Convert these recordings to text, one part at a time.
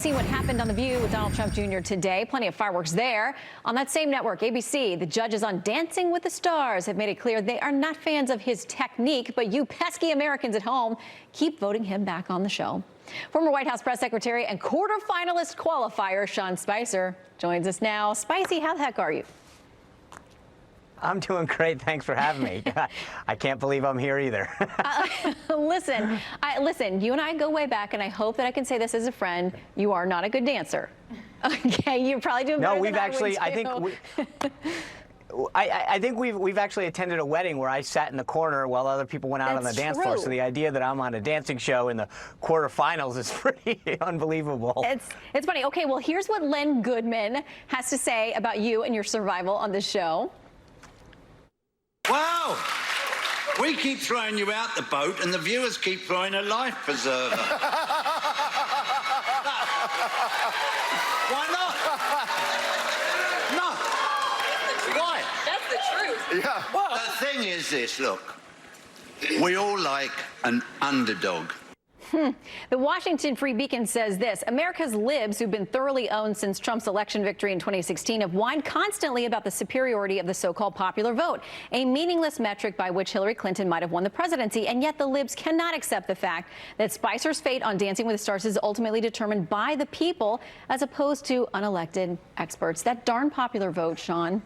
See what happened on The View with Donald Trump Jr. today. Plenty of fireworks there. On that same network, ABC, the judges on Dancing with the Stars have made it clear they are not fans of his technique, but you pesky Americans at home keep voting him back on the show. Former White House press secretary and quarterfinalist qualifier Sean Spicer joins us now. Spicy, how the heck are you? I'm doing great. Thanks for having me. I can't believe I'm here either. Listen, you and I go way back, and I hope that I can say this as a friend. You are not a good dancer. Okay, you're probably doing better than I would, too. I think we've actually attended a wedding where I sat in the corner while other people went out on the dance floor. So the idea that I'm on a dancing show in the quarterfinals is pretty unbelievable. It's funny. Okay, well, here's what Len Goodman has to say about you and your survival on this show. Wow! We keep throwing you out the boat, and the viewers keep throwing a life preserver. Why not? No. Why? That's the truth. Yeah. Well, the thing is this, look. We all like an underdog. The Washington Free Beacon says this: America's libs, who've been thoroughly owned since Trump's election victory in 2016, have whined constantly about the superiority of the so-called popular vote, a meaningless metric by which Hillary Clinton might have won the presidency. And yet the libs cannot accept the fact that Spicer's fate on Dancing with the Stars is ultimately determined by the people as opposed to unelected experts. That darn popular vote, Sean.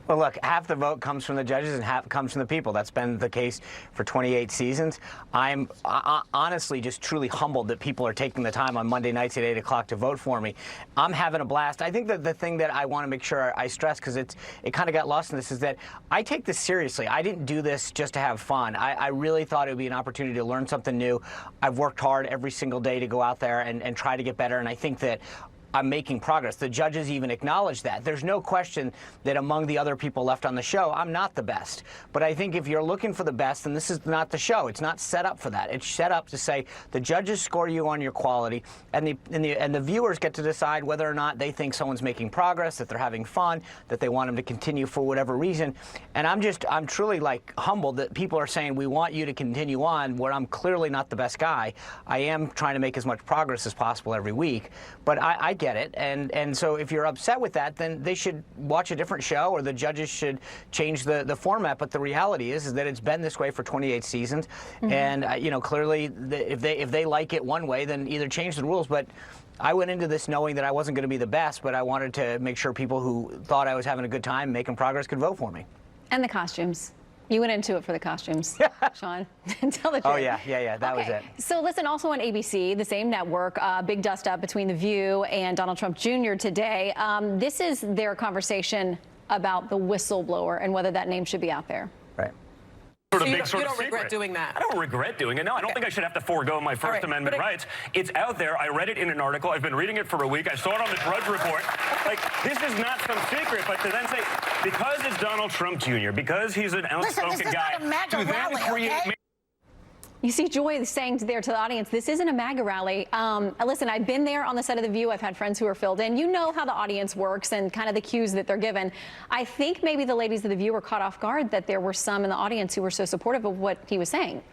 Well, look, half the vote comes from the judges and half comes from the people. That's been the case for 28 seasons. I'm honestly just truly humbled that people are taking the time on Monday nights at 8 o'clock to vote for me. I'm having a blast. I think that the thing that I want to make sure I stress, because it kind of got lost in this, is that I take this seriously. I didn't do this just to have fun. I really thought it would be an opportunity to learn something new. I've worked hard every single day to go out there and try to get better, and I think that I'm making progress. The judges even acknowledge that. There's no question that among the other people left on the show, I'm not the best. But I think if you're looking for the best, then this is not the show. It's not set up for that. It's set up to say the judges score you on your quality, and the viewers get to decide whether or not they think someone's making progress, that they're having fun, that they want them to continue for whatever reason. And I'm truly like humbled that people are saying we want you to continue on, where I'm clearly not the best guy. I am trying to make as much progress as possible every week, but I get it, and so if you're upset with that, then they should watch a different show, or the judges should change the format. But the reality is that it's been this way for 28 seasons, and clearly if they like it one way, then either change the rules. But I went into this knowing that I wasn't going to be the best, but I wanted to make sure people who thought I was having a good time making progress could vote for me. And the costumes. You went into it for the costumes, Sean. Tell the truth. Oh, yeah, that was it. So listen, also on ABC, the same network, big dust-up between The View and Donald Trump Jr. today. This is their conversation about the whistleblower and whether that name should be out there. Right. So you don't regret doing that? I don't regret doing it. No, I don't think I should have to forego my First Amendment rights. It's out there. I read it in an article. I've been reading it for a week. I saw it on the Drudge Report. Like, this is not some secret, but to then say, because it's Donald Trump Jr., because he's an outspoken guy, to then create... You see Joy saying there to the audience, this isn't a MAGA rally. Listen, I've been there on the set of The View. I've had friends who are filled in. You know how the audience works and kind of the cues that they're given. I think maybe the ladies of The View were caught off guard that there were some in the audience who were so supportive of what he was saying.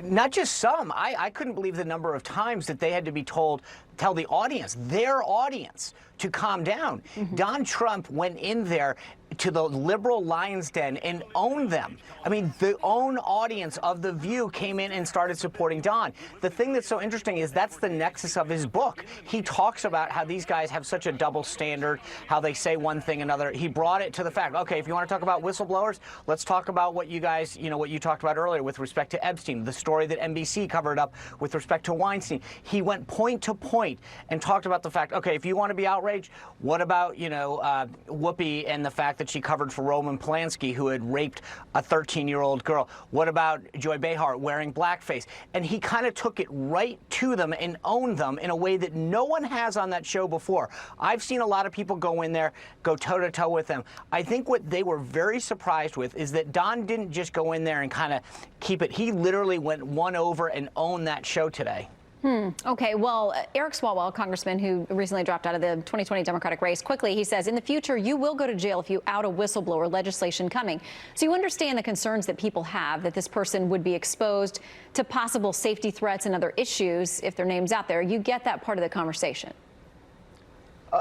Not just some. I couldn't believe the number of times that they had to be tell the audience, their audience, to calm down. Don Trump went in there to the liberal lion's den and owned them. I mean, the own audience of The View came in and started supporting Don. The thing that's so interesting is that's the nexus of his book. He talks about how these guys have such a double standard, how they say one thing another. He brought it to the fact, okay, if you want to talk about whistleblowers, let's talk about what you guys, what you talked about earlier with respect to Epstein, the story that NBC covered up with respect to Weinstein. He went point to point and talked about the fact, okay, if you want to be outraged, what about, Whoopi and the fact that she covered for Roman Polanski, who had raped a 13-year-old girl? What about Joy Behar wearing blackface? And he kind of took it right to them and owned them in a way that no one has on that show before. I've seen a lot of people go in there, go toe-to-toe with them. I think what they were very surprised with is that Don didn't just go in there and kind of keep it. He literally went one over and owned that show today. Okay, well, Eric Swalwell, congressman who recently dropped out of the 2020 Democratic race, quickly, he says, in the future, you will go to jail if you out a whistleblower, legislation coming. So you understand the concerns that people have that this person would be exposed to possible safety threats and other issues if their name's out there. You get that part of the conversation.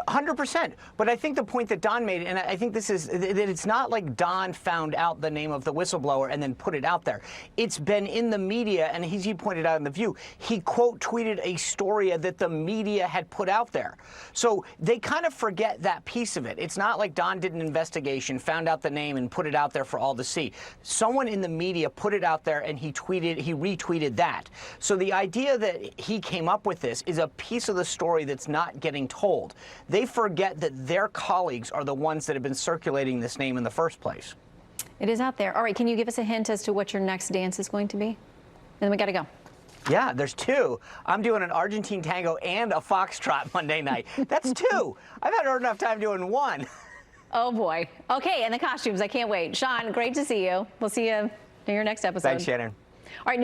100%. But I think the point that Don made, and I think this is that it's not like Don found out the name of the whistleblower and then put it out there. It's been in the media, and he pointed out in The View, he quote tweeted a story that the media had put out there. So they kind of forget that piece of it. It's not like Don did an investigation, found out the name, and put it out there for all to see. Someone in the media put it out there, and he retweeted that. So the idea that he came up with this is a piece of the story that's not getting told. They forget that their colleagues are the ones that have been circulating this name in the first place. It is out there. All right, can you give us a hint as to what your next dance is going to be? And then we got to go. Yeah, there's two. I'm doing an Argentine tango and a foxtrot Monday night. That's two. I've had enough time doing one. Oh, boy. Okay, and the costumes. I can't wait. Sean, great to see you. We'll see you in your next episode. Thanks, Shannon. All right.